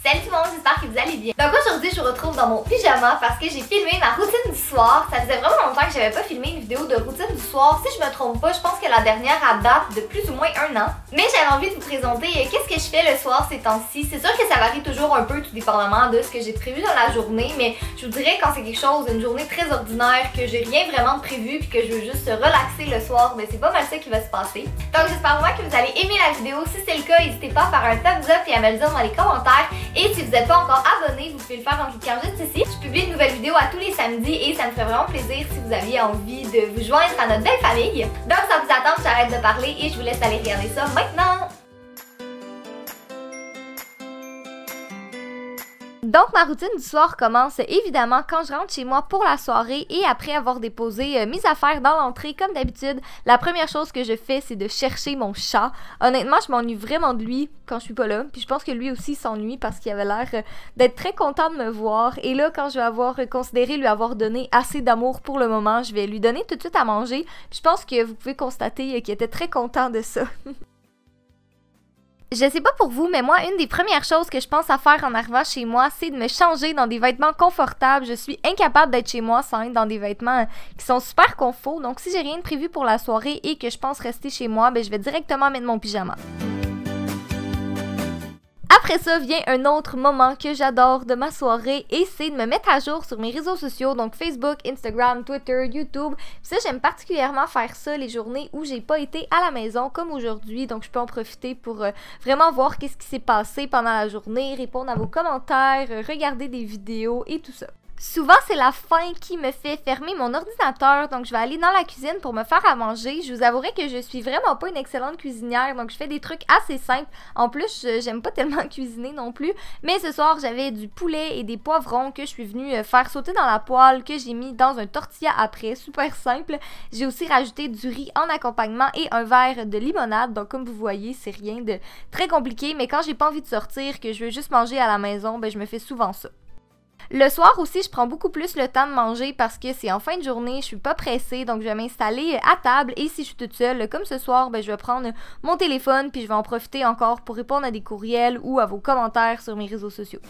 Salut tout le monde, j'espère que vous allez bien. Donc aujourd'hui je vous retrouve dans mon pyjama parce que j'ai filmé ma routine du soir. Ça faisait vraiment longtemps que j'avais pas filmé une vidéo de routine du soir. Si je me trompe pas, je pense que la dernière date de plus ou moins 1 an. Mais j'avais envie de vous présenter qu'est-ce que je fais le soir ces temps-ci. C'est sûr que ça varie toujours un peu tout dépendamment de ce que j'ai prévu dans la journée. Mais je vous dirais quand c'est quelque chose, une journée très ordinaire, que j'ai rien vraiment de prévu puis que je veux juste relaxer le soir, ben c'est pas mal ça qui va se passer. Donc j'espère vraiment que vous allez aimer la vidéo. Si c'est le cas, n'hésitez pas à faire un thumbs up et à me le dire dans les commentaires. Et si vous n'êtes pas encore abonné, vous pouvez le faire en cliquant juste ici. Je publie une nouvelle vidéo à tous les samedis et ça me ferait vraiment plaisir si vous aviez envie de vous joindre à notre belle famille. Donc sans vous attendre, j'arrête de parler et je vous laisse aller regarder ça maintenant. Donc ma routine du soir commence évidemment quand je rentre chez moi pour la soirée et après avoir déposé mes affaires dans l'entrée comme d'habitude, la première chose que je fais c'est de chercher mon chat. Honnêtement je m'ennuie vraiment de lui quand je suis pas là, puis je pense que lui aussi s'ennuie parce qu'il avait l'air d'être très content de me voir et là quand je vais avoir considéré lui avoir donné assez d'amour pour le moment, je vais lui donner tout de suite à manger, puis je pense que vous pouvez constater qu'il était très content de ça. Je sais pas pour vous, mais moi, une des premières choses que je pense à faire en arrivant chez moi, c'est de me changer dans des vêtements confortables. Je suis incapable d'être chez moi sans être dans des vêtements qui sont super confort. Donc, si j'ai rien de prévu pour la soirée et que je pense rester chez moi, ben, je vais directement mettre mon pyjama. Après ça vient un autre moment que j'adore de ma soirée et c'est de me mettre à jour sur mes réseaux sociaux, donc Facebook, Instagram, Twitter, YouTube. Puis ça, j'aime particulièrement faire ça les journées où j'ai pas été à la maison comme aujourd'hui, donc je peux en profiter pour vraiment voir qu'est-ce qui s'est passé pendant la journée, répondre à vos commentaires, regarder des vidéos et tout ça. Souvent, c'est la faim qui me fait fermer mon ordinateur, donc je vais aller dans la cuisine pour me faire à manger. Je vous avouerai que je suis vraiment pas une excellente cuisinière, donc je fais des trucs assez simples. En plus, j'aime pas tellement cuisiner non plus, mais ce soir, j'avais du poulet et des poivrons que je suis venue faire sauter dans la poêle, que j'ai mis dans un tortilla après, super simple. J'ai aussi rajouté du riz en accompagnement et un verre de limonade, donc comme vous voyez, c'est rien de très compliqué, mais quand j'ai pas envie de sortir, que je veux juste manger à la maison, ben je me fais souvent ça. Le soir aussi, je prends beaucoup plus le temps de manger parce que c'est en fin de journée, je suis pas pressée, donc je vais m'installer à table et si je suis toute seule, comme ce soir, ben, je vais prendre mon téléphone puis je vais en profiter encore pour répondre à des courriels ou à vos commentaires sur mes réseaux sociaux.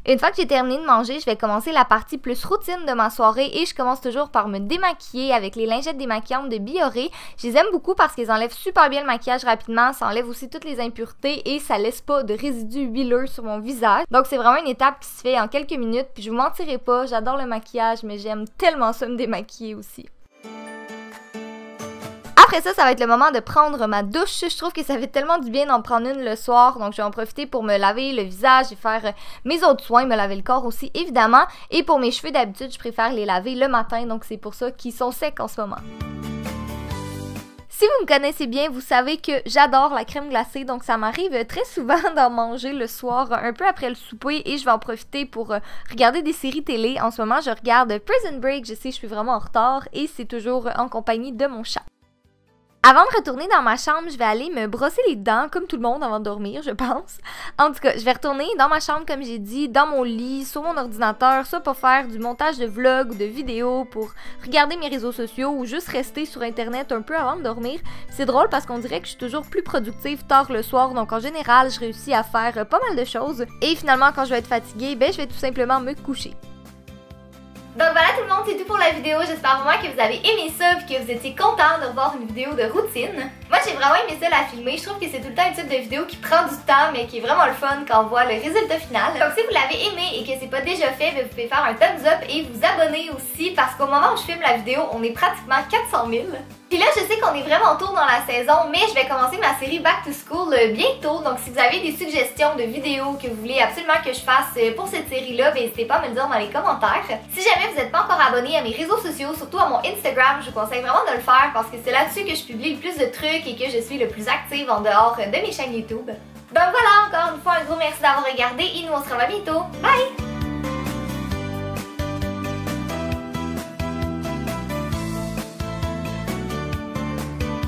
Une fois que j'ai terminé de manger, je vais commencer la partie plus routine de ma soirée et je commence toujours par me démaquiller avec les lingettes démaquillantes de Bioré. Je les aime beaucoup parce qu'elles enlèvent super bien le maquillage rapidement, ça enlève aussi toutes les impuretés et ça laisse pas de résidus huileux sur mon visage. Donc c'est vraiment une étape qui se fait en quelques minutes, puis je vous mentirai pas, j'adore le maquillage mais j'aime tellement ça me démaquiller aussi. Après ça va être le moment de prendre ma douche. Je trouve que ça fait tellement du bien d'en prendre une le soir, donc je vais en profiter pour me laver le visage et faire mes autres soins, me laver le corps aussi évidemment. Et pour mes cheveux d'habitude, je préfère les laver le matin, donc c'est pour ça qu'ils sont secs en ce moment. Si vous me connaissez bien, vous savez que j'adore la crème glacée, donc ça m'arrive très souvent d'en manger le soir, un peu après le souper, et je vais en profiter pour regarder des séries télé. En ce moment, je regarde Prison Break, je sais, je suis vraiment en retard, et c'est toujours en compagnie de mon chat. Avant de retourner dans ma chambre, je vais aller me brosser les dents, comme tout le monde, avant de dormir, je pense. En tout cas, je vais retourner dans ma chambre, comme j'ai dit, dans mon lit, sur mon ordinateur, soit pour faire du montage de vlogs ou de vidéos, pour regarder mes réseaux sociaux ou juste rester sur Internet un peu avant de dormir. C'est drôle parce qu'on dirait que je suis toujours plus productive tard le soir, donc en général, je réussis à faire pas mal de choses. Et finalement, quand je vais être fatiguée, ben, je vais tout simplement me coucher. Donc voilà tout le monde, c'est tout pour la vidéo. J'espère vraiment que vous avez aimé ça et que vous étiez contents de revoir une vidéo de routine. Moi j'ai vraiment aimé ça la filmer. Je trouve que c'est tout le temps un type de vidéo qui prend du temps mais qui est vraiment le fun quand on voit le résultat final. Donc si vous l'avez aimé et que c'est pas déjà fait, vous pouvez faire un thumbs up et vous abonner aussi parce qu'au moment où je filme la vidéo, on est pratiquement 400 000. Puis là, je sais qu'on est vraiment tôt dans la saison, mais je vais commencer ma série Back to School bientôt. Donc si vous avez des suggestions de vidéos que vous voulez absolument que je fasse pour cette série-là, ben, n'hésitez pas à me le dire dans les commentaires. Si jamais vous n'êtes pas encore abonné à mes réseaux sociaux, surtout à mon Instagram, je vous conseille vraiment de le faire parce que c'est là-dessus que je publie le plus de trucs et que je suis le plus active en dehors de mes chaînes YouTube. Donc voilà, encore une fois, un gros merci d'avoir regardé et nous on se revoit bientôt. Bye!